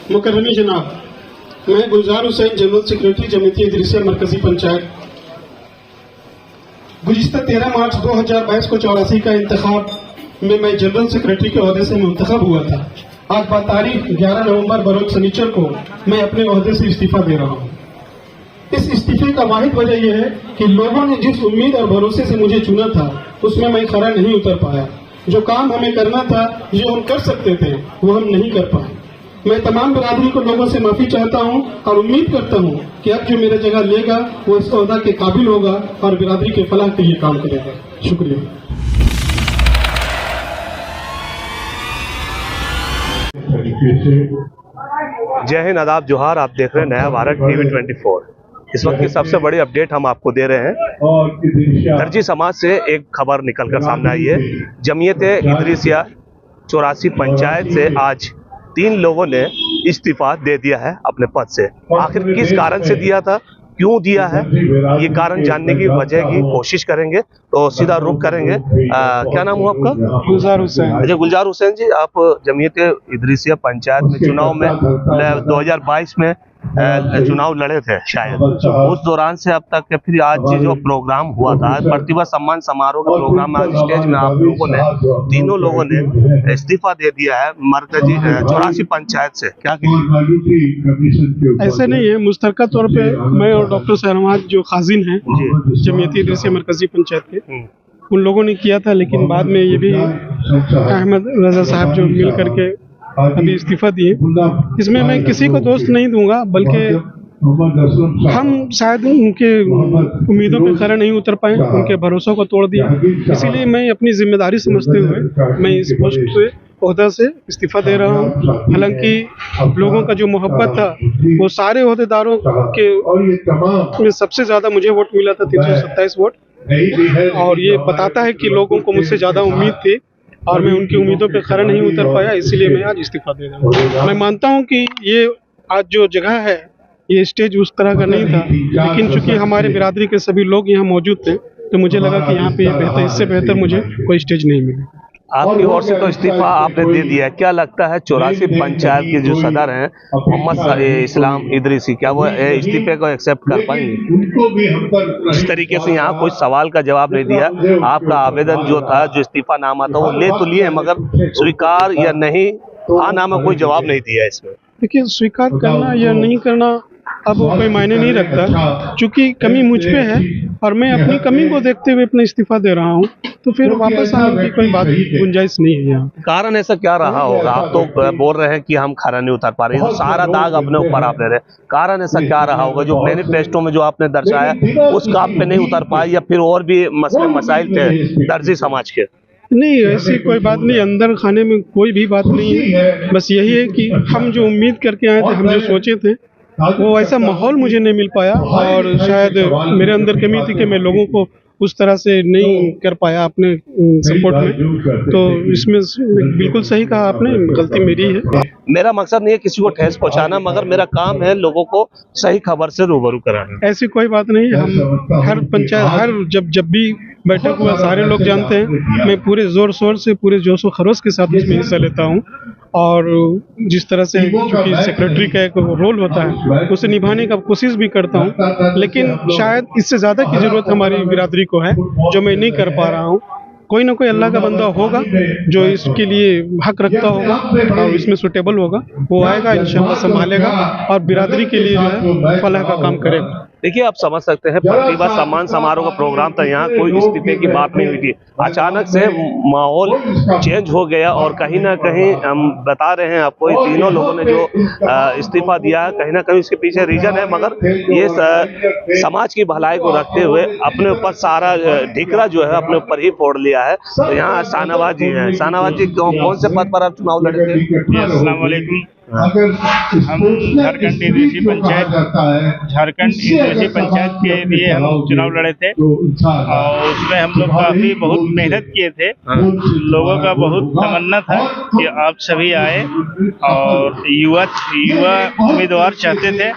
मुकर्रमी जनाब, मैं गुलजार Hussain, general secretary Jamiat इदरीसिया मरकजी पंचायत। गुज़िश्ता 13 मार्च 2022 को 84 का इंतखाब में मैं जनरल सेक्रेटरी के ओहदे से मुंतखब हुआ था। आज बातारीख 11 नवंबर बरोज शनिचर को मैं अपने ओहदे से इस्तीफा दे रहा हूँ। इस इस्तीफे का वाहिद वजह यह है कि लोगों ने जिस उम्मीद और भरोसे से मुझे चुना था उसमें मैं खरा नहीं उतर पाया। जो काम हमें करना था, जो हम कर सकते थे, वो हम नहीं कर पाए। मैं तमाम बिरादरी को लोगों से माफी चाहता हूं और उम्मीद करता हूं कि अब जो मेरा जगह लेगा वो इस ओहदा के काबिल होगा और बिरादरी के फलाह के लिए काम करेगा। शुक्रिया। जय हिंद, आदाब, जोहार। आप देख रहे हैं नया भारत टीवी 24। इस वक्त की सबसे बड़ी अपडेट हम आपको दे रहे हैं। दर्जी समाज से एक खबर निकलकर सामने आई है। जमीयत इदरीसिया 84 पंचायत से आज 3 लोगों ने इस्तीफा दे दिया है अपने पद से। आखिर किस कारण से दिया था, क्यों दिया है, ये कारण जानने की वजह की कोशिश करेंगे। तो सीधा रुख करेंगे। क्या नाम हुआ आपका? गुलजार हुसैन। अच्छा, गुलजार हुसैन जी, आप जमीयत इदरीसिया पंचायत में चुनाव में 2022 में चुनाव लड़े थे शायद। उस दौरान से अब तक के फिर आज जो प्रोग्राम हुआ था, प्रतिभा सम्मान समारोह का प्रोग्राम, आज स्टेज में आप लोगों ने, तीनों लोगों ने इस्तीफा दे दिया है मरकजी 84 पंचायत से। क्या ऐसे नहीं है, मुश्तरका तौर पे मैं और डॉक्टर शहनवाज जो खाजिन हैं जमीयत इदरीसिया मरकजी पंचायत के, उन लोगों ने किया था। लेकिन बाद में ये भी अहमद रजा साहब जो मिल करके अभी इस्तीफा दिए। इसमें मैं किसी को दोस्त नहीं दूंगा, बल्कि हम शायद उनके उम्मीदों पे खरा नहीं उतर पाए, उनके भरोसों को तोड़ दिया। इसीलिए मैं अपनी जिम्मेदारी समझते हुए मैं इस पोस्ट से, ओहदा से इस्तीफा दे रहा हूँ। हालांकि लोगों का जो मोहब्बत था वो सारे ओहदेदारों के में सबसे ज़्यादा मुझे वोट मिला था, 327 वोट, और ये बताता है कि लोगों को मुझसे ज़्यादा उम्मीद थी और मैं उनकी उम्मीदों पे खरा नहीं उतर पाया। इसीलिए मैं आज इस्तीफा दे रहा हूँ। मैं मानता हूँ कि ये आज जो जगह है, ये स्टेज उस तरह का नहीं था, लेकिन चूंकि हमारे बिरादरी के सभी लोग यहाँ मौजूद थे तो मुझे लगा कि यहाँ पे बेहतर, इससे बेहतर मुझे कोई स्टेज नहीं मिला। आपकी ओर से तो इस्तीफा आपने दे दिया है। क्या लगता है 84 पंचायत के जो सदर हैं मोहम्मद इस्लाम इदरीसी, क्या वो इस्तीफे को एक्सेप्ट कर पाएंगे? इस तरीके से यहाँ कोई सवाल का जवाब नहीं दिया। आपका आवेदन जो था, जो इस्तीफा नामा था, वो ले तो लिए, मगर स्वीकार या नहीं, हाँ नामा, कोई जवाब नहीं दिया इसमें। देखिए, स्वीकार करना या नहीं करना अब कोई मायने नहीं रखता। चूंकि कमी मुझ पे है और मैं अपनी कमी को देखते हुए अपना इस्तीफा दे रहा हूँ, तो फिर वापस आने की कोई बात, गुंजाइश नहीं है यहाँ। कारण ऐसा क्या रहा होगा? आप तो बोल रहे हैं कि हम खरा नहीं उतर पा रहे हैं, तो सारा दाग अपने ऊपर आप ले रहे हैं। कारण ऐसा क्या रहा होगा जो मैनिफेस्टो में जो आपने दर्शाया उस काम पे नहीं उतर पाए, या फिर और भी मसले मसाइल थे दर्जी समाज के? नहीं, ऐसी कोई बात नहीं, अंदर खाने में कोई भी बात नहीं है। बस यही है कि हम जो उम्मीद करके आए थे, हम जो सोचे थे, वो ऐसा माहौल मुझे नहीं मिल पाया और शायद मेरे अंदर कमी थी कि मैं लोगों को उस तरह से नहीं कर पाया अपने सपोर्ट में। तो इसमें बिल्कुल सही कहा आपने, गलती मेरी है। मेरा मकसद नहीं है किसी को ठेस पहुंचाना, मगर मेरा काम है लोगों को सही खबर से रूबरू कराना। ऐसी कोई बात नहीं। हम हर पंचायत, हर जब भी बैठक हुआ, सारे लोग जानते हैं मैं पूरे जोर शोर से, पूरे जोश व खरोश के साथ उसमें हिस्सा लेता हूँ। और जिस तरह से चूंकि सेक्रेटरी का एक रोल होता है, उसे निभाने का कोशिश भी करता हूँ। लेकिन शायद इससे ज़्यादा की ज़रूरत हमारी बिरादरी को है, जो मैं नहीं कर पा रहा हूँ। कोई ना कोई अल्लाह का बंदा होगा जो इसके लिए हक रखता होगा और इसमें सुटेबल होगा, वो आएगा, इंशाअल्लाह संभालेगा और बिरादरी के लिए जो है फलाह का काम करेगा। देखिए, आप समझ सकते हैं, प्रतिभा सम्मान समारोह का प्रोग्राम था, यहाँ कोई इस्तीफे की बात नहीं हुई थी। अचानक से माहौल चेंज हो गया और कहीं ना कहीं हम बता रहे हैं आपको, ये तीनों लोगों ने जो इस्तीफा दिया है, कहीं ना कहीं इसके पीछे रीजन है, मगर ये समाज की भलाई को रखते हुए अपने ऊपर सारा ढिकरा जो है अपने ऊपर ही फोड़ लिया है। तो यहाँ शाहनवाज जी हैं। शाहनवाज जी, कौन से पद पर आप चुनाव लड़े थे? अस्सलाम वालेकुम। हम झारखंड इदरीसी पंचायत के लिए हम चुनाव लड़े थे और उसमें हम लोग काफ़ी बहुत मेहनत किए थे। लोगों का बहुत तमन्ना था कि आप सभी आए और युवा उम्मीदवार चाहते थे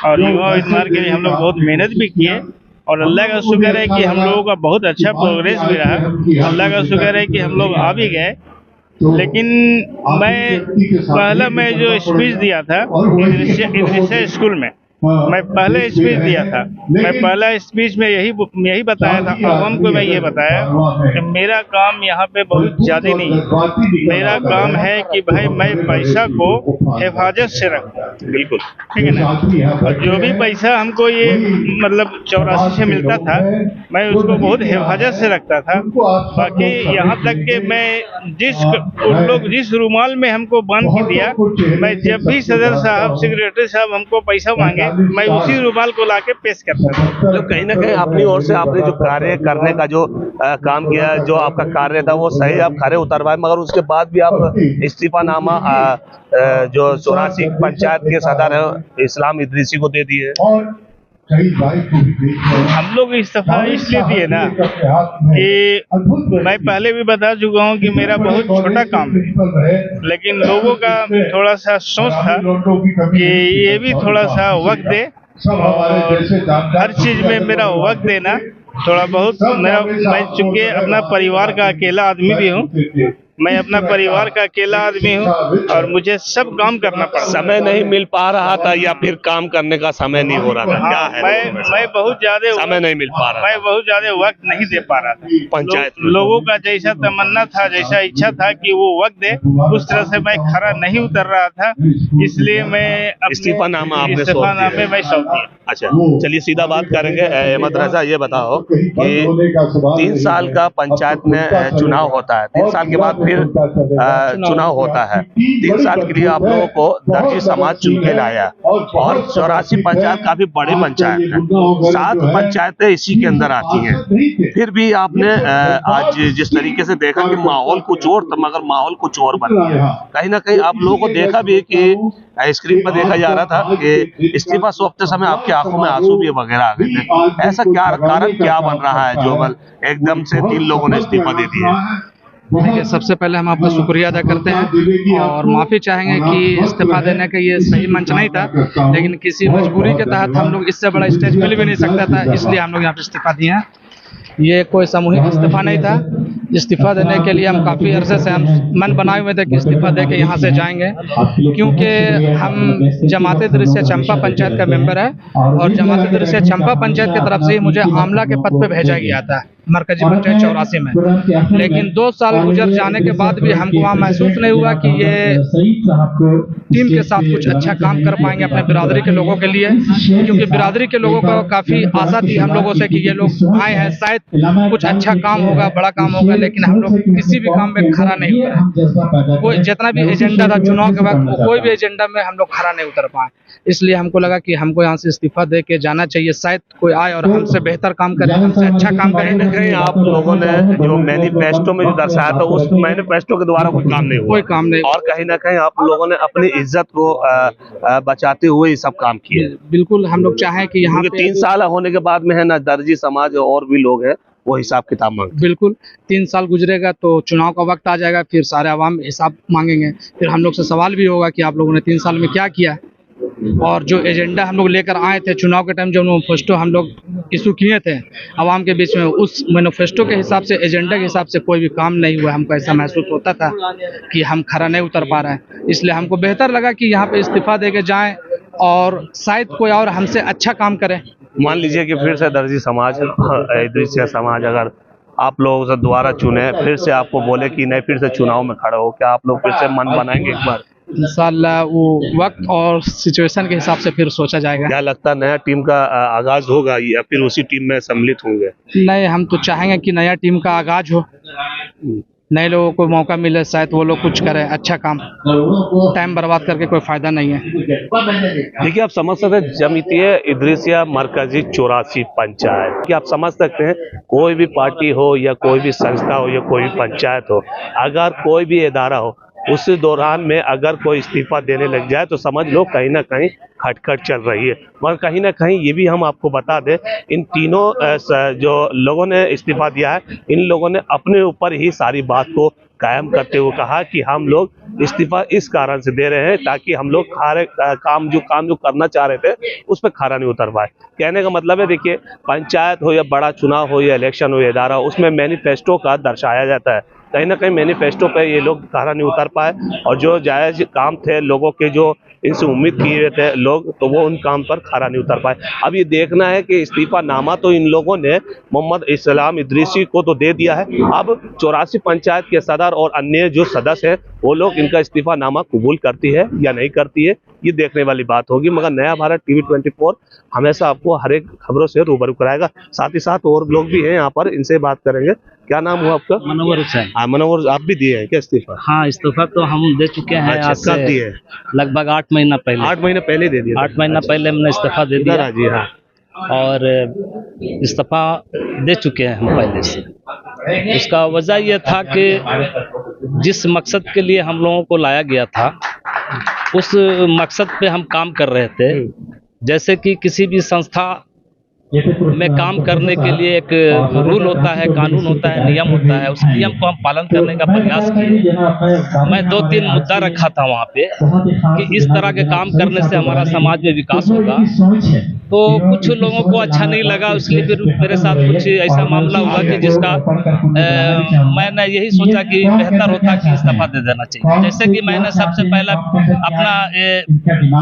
और युवा उम्मीदवार के लिए हम लोग बहुत मेहनत भी किए और अल्लाह का शुक्र है कि हम लोगों का बहुत अच्छा प्रोग्रेस भी रहा। अल्लाह का शुक्र है कि हम लोग आ भी गए लेकिन मैं जो स्पीच दिया था इद्रिसिया स्कूल में, मैं पहले स्पीच दिया था। मैं पहला स्पीच में यही बताया था, आवाम को मैं ये बताया कि मेरा काम यहाँ पे बहुत ज़्यादा नहीं है। मेरा काम है कि भाई मैं पैसा को हिफाजत से रखूँ। बिल्कुल ठीक है ना। और जो भी पैसा हमको ये मतलब 84 से मिलता था, मैं उसको बहुत हिफाजत से रखता था। बाकी यहाँ तक कि मैं उन लोग जिस रुमाल में हमको बांध के दिया, मैं जब भी सदर साहब, सेक्रेटरी साहब हमको पैसा मांगे, मैं उसी रुमाल को लाके पेश करता था। मतलब कहीं ना कहीं अपनी ओर से आपने जो कार्य करने का जो काम किया, जो आपका कार्य था वो सही आप खरे उतरवाए, मगर उसके बाद भी आप इस्तीफानामा जो 84 पंचायत के सदर है इस्लाम इदरीसी को दे दिए। हम लोग इस्तीफा इसलिए दिए ना कि मैं पहले भी बता चुका हूँ कि मेरा बहुत छोटा काम है, लेकिन लोगों का थोड़ा सा सोच था कि ये भी थोड़ा सा वक्त दे, और हर चीज में मेरा वक्त देना थोड़ा बहुत मैं चूंकि अपना परिवार का अकेला आदमी भी हूँ, मैं अपना परिवार का अकेला आदमी हूँ और मुझे सब काम करना पड़ता है। समय नहीं मिल पा रहा था या फिर काम करने का समय नहीं हो रहा था? क्या है? मैं बहुत ज्यादा समय नहीं मिल पा रहा, मैं बहुत ज्यादा वक्त नहीं दे पा रहा था पंचायत लोगों का जैसा तमन्ना था, जैसा इच्छा था कि वो वक्त दे, उस तरह से मैं खरा नहीं उतर रहा था, इसलिए मैं इस्तीफानामा मैं सौंप दिया। अच्छा, चलिए सीधा बात करेंगे। अहमद रजा, ये बताओ कि 3 साल का पंचायत में चुनाव होता है, 3 साल के बाद फिर चुनाव होता है। 3 साल के लिए आप लोगों को दर्जी समाज चुन के लाया, और 84 पंचायत काफी बड़ी पंचायत है, 7 पंचायतें इसी के अंदर आती हैं। फिर भी आपने आज जिस तरीके से देखा कि माहौल कुछ और था, मगर माहौल कुछ और बन गया। कहीं ना कहीं आप लोगों को देखा भी कि स्क्रीन पर देखा जा रहा था कि इस्तीफा सौंपते समय आपकी आंखों में आंसू भी वगैरह आ गए थे। ऐसा क्या कारण क्या बन रहा है जो एकदम से 3 लोगों ने इस्तीफा दे दिया? देखिए, सबसे पहले हम आपका शुक्रिया अदा करते हैं और माफ़ी चाहेंगे कि इस्तीफा देने का ये सही मंच नहीं था, लेकिन किसी मजबूरी के तहत हम लोग इससे बड़ा स्टेज मिल भी नहीं सकता था, इसलिए हम लोग यहाँ पे इस्तीफा दिए हैं। ये कोई सामूहिक इस्तीफा नहीं था। इस्तीफा देने के लिए हम काफ़ी अरसे से हम मन बनाए हुए थे कि इस्तीफा दे के यहाँ से जाएंगे, क्योंकि हम जमात इदरीसिया चंपा पंचायत का मेंबर है और जमात इदरीसिया चंपा पंचायत की तरफ से ही मुझे आमला के पद पे भेजा गया था मरकजी पंचायत 84 में। लेकिन 2 साल गुजर जाने के बाद भी हमको वहाँ महसूस नहीं हुआ कि ये टीम के साथ कुछ अच्छा काम कर पाएंगे अपने बिरादरी के लोगों के लिए, क्योंकि बिरादरी के लोगों को काफ़ी आशा थी हम लोगों से कि ये लोग आए हैं, शायद कुछ अच्छा काम होगा, बड़ा काम होगा, लेकिन हम लोग किसी भी काम में खरा नहीं उतरे। कोई जितना भी एजेंडा था चुनाव के वक्त, कोई भी एजेंडा में हम लोग खरा नहीं उतर पाए, इसलिए हमको लगा कि हमको यहाँ से इस्तीफा दे के जाना चाहिए, शायद कोई आए और हमसे बेहतर काम करे, हमसे अच्छा काम करे। आप लोगों ने जो मैनिफेस्टो में जो दर्शाया था, उस मैनिफेस्टो के द्वारा कोई काम नहीं हुआ, कोई काम नहीं, और कहीं ना कहीं आप लोगों ने अपनी इज्जत को बचाते हुए ये सब काम किए। बिल्कुल, हम लोग चाहें कि यहाँ 3 साल होने के बाद में है ना, दर्जी समाज और भी लोग हैं वो हिसाब किताब मांगते। बिल्कुल, 3 साल गुजरेगा तो चुनाव का वक्त आ जाएगा, फिर सारे आवाम हिसाब मांगेंगे, फिर हम लोग से सवाल भी होगा कि आप लोगों ने 3 साल में क्या किया। और जो एजेंडा हम लोग लेकर आए थे चुनाव के टाइम, जो मैनिफेस्टो हम लोग इशू किए थे आवाम के बीच में, उस मैनिफेस्टो के हिसाब से, एजेंडा के हिसाब से कोई भी काम नहीं हुआ। हमको ऐसा महसूस होता था कि हम खरा नहीं उतर पा रहे हैं, इसलिए हमको बेहतर लगा कि यहाँ पे इस्तीफा दे के जाएँ और शायद कोई और हमसे अच्छा काम करे। मान लीजिए कि फिर से दर्जी समाज, इदरीसिया समाज अगर आप लोगों से दोबारा चुने, फिर से आपको बोले कि नहीं फिर से चुनाव में खड़े हो, क्या आप लोग फिर से मन बनाएंगे एक बार? इंशाल्लाह वो वक्त और सिचुएशन के हिसाब से फिर सोचा जाएगा। क्या लगता है नया टीम का आगाज होगा या फिर उसी टीम में सम्मिलित होंगे? नहीं, हम तो चाहेंगे कि नया टीम का आगाज हो, नए लोगों को मौका मिले, शायद वो लोग कुछ करें अच्छा काम। टाइम बर्बाद करके कोई फायदा नहीं है। देखिए, आप समझ सकते हैं जमीयतिया इदरीसिया मरकजी 84 पंचायत कि आप समझ सकते हैं, कोई भी पार्टी हो या कोई भी संस्था हो या कोई भी पंचायत हो, अगर कोई भी इदारा हो, उस दौरान में अगर कोई इस्तीफा देने लग जाए तो समझ लो कहीं ना कहीं खटखट चल रही है। मगर कहीं ना कहीं ये भी हम आपको बता दें, इन तीनों जो लोगों ने इस्तीफा दिया है, इन लोगों ने अपने ऊपर ही सारी बात को कायम करते हुए कहा कि हम लोग इस्तीफा इस कारण से दे रहे हैं ताकि हम लोग काम जो करना चाह रहे थे उस पर खरा नहीं उतर पाए। कहने का मतलब है, देखिए, पंचायत हो या बड़ा चुनाव हो या इलेक्शन हो या इदारा हो, उसमें मैनिफेस्टो का दर्शाया जाता है कहीं ना कहीं मैनिफेस्टो पे ये लोग खरा नहीं उतर पाए, और जो जायज काम थे लोगों के, जो इनसे उम्मीद किए थे लोग, तो वो उन काम पर खरा नहीं उतर पाए। अब ये देखना है कि इस्तीफा नामा तो इन लोगों ने मोहम्मद इस्लाम इदरीसी को तो दे दिया है, अब 84 पंचायत के सदर और अन्य जो सदस्य हैं वो लोग इनका इस्तीफा नामा कबूल करती है या नहीं करती है, ये देखने वाली बात होगी। मगर नया भारत टीवी 24 हमेशा आपको हर एक खबरों से रूबरू कराएगा। साथ ही साथ और लोग भी हैं यहाँ पर, इनसे बात करेंगे। क्या नाम हुआ आपका? मनोवर हुसैन। मनोवर, आप भी दिए हैं क्या इस्तीफा? हाँ, इस्तीफा तो हम दे चुके हैं। अच्छा, आज से कब दिए? लगभग 8 महीना पहले। 8 महीने पहले दे दिया? 8 महीना पहले हमने इस्तीफा दे दिया। जी हाँ। और इस्तीफा दे चुके हैं हम पहले से। उसका वजह यह था कि जिस मकसद के लिए हम लोगों को लाया गया था उस मकसद पे हम काम कर रहे थे। जैसे कि किसी भी संस्था में काम करने के लिए एक रूल होता है, कानून होता है, नियम होता है, उस नियम को हम पालन करने का प्रयास किए। मैं 2-3 मुद्दा रखा था वहाँ पे कि इस तरह के काम करने से हमारा समाज में विकास होगा। तो कुछ लोगों को अच्छा नहीं लगा, इसलिए फिर मेरे साथ कुछ ऐसा मामला हुआ कि जिसका मैंने यही सोचा कि बेहतर होता कि इस्तीफा दे देना चाहिए। जैसे कि मैंने सबसे पहला अपना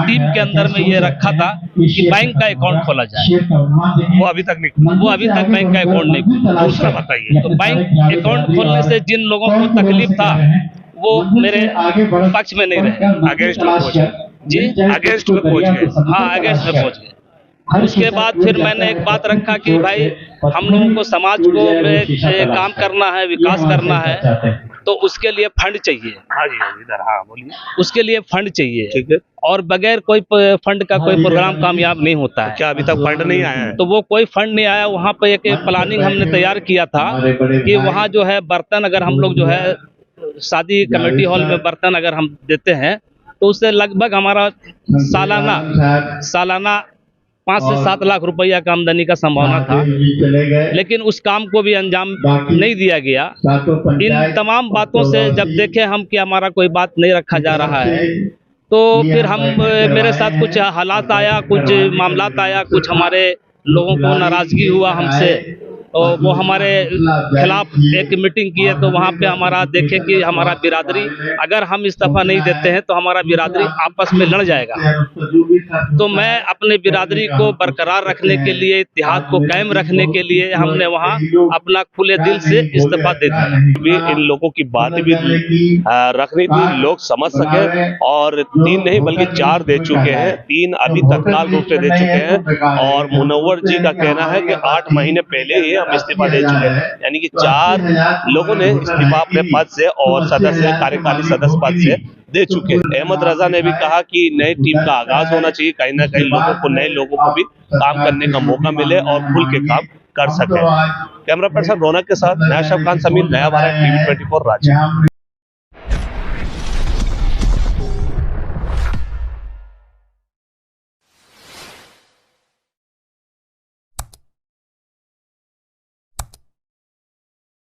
टीम के अंदर में ये रखा था कि बैंक का अकाउंट खोला जाए। वो अभी तक बैंक का अकाउंट नहीं खुला। दूसरा बताइए। तो बैंक अकाउंट खोलने से जिन लोगों को तकलीफ था वो मेरे पक्ष में नहीं रहे, अगेंस्ट में पहुंच गए। जी, अगेंस्ट में पहुंच गए। हाँ, अगेंस्ट में पहुंच गए। उसके बाद फिर मैंने एक बात रखा कि भाई हम लोगों को समाज को में काम करना है, विकास करना है, तो उसके लिए फंड चाहिए। हाँ जी, इधर। हाँ बोलिए। उसके लिए फंड चाहिए। ठीक है। और बगैर कोई फंड का कोई प्रोग्राम कामयाब नहीं होता है। क्या अभी तक फंड नहीं आया है? तो वो कोई फंड नहीं आया। वहाँ पे एक प्लानिंग हमने तैयार किया था कि वहाँ जो है बर्तन, अगर हम लोग जो है शादी कमेटी हॉल में बर्तन अगर हम देते हैं तो उससे लगभग हमारा सालाना 5 से 7 लाख रुपया का आमदनी का संभावना था, लेकिन उस काम को भी अंजाम नहीं दिया गया। इन तमाम बातों से जब देखे हम कि हमारा कोई बात नहीं रखा जा रहा है, तो फिर हम मेरे साथ कुछ हालात आया, कुछ मामलात आया, कुछ हमारे लोगों को नाराजगी हुआ हमसे, और वो हमारे खिलाफ एक मीटिंग की है। तो वहाँ पे हमारा देखे कि हमारा बिरादरी, अगर हम इस्तीफा नहीं देते हैं तो हमारा बिरादरी आपस में लड़ जाएगा। तो मैं अपने बिरादरी को बरकरार रखने के लिए, इत्तेहाद को कायम रखने के लिए हमने वहाँ अपना खुले दिल से इस्तीफा दे दिया। भी इन लोगों की बात भी रखनी थी, लोग समझ सके, और 3 नहीं बल्कि 4 दे चुके हैं। 3 अभी तत्काल रूप से दे चुके हैं, और मुनव्वर जी का कहना है कि 8 महीने पहले ही हम इस्तीफा दे चुके हैं। यानी कि 4 लोगों ने इस्तीफा अपने पद से और सदस्य, कार्यकारी सदस्य पद से दे चुके हैं। अहमद रजा ने भी कहा कि नई टीम का आगाज होना चाहिए, कहीं ना कहीं लोगों को, नए लोगों को भी काम करने का मौका मिले और खुल के काम कर सके। कैमरा पर्सन रौनक के साथ मैं अशरफ खान समीर, नया भारत टीवी 24 रांची।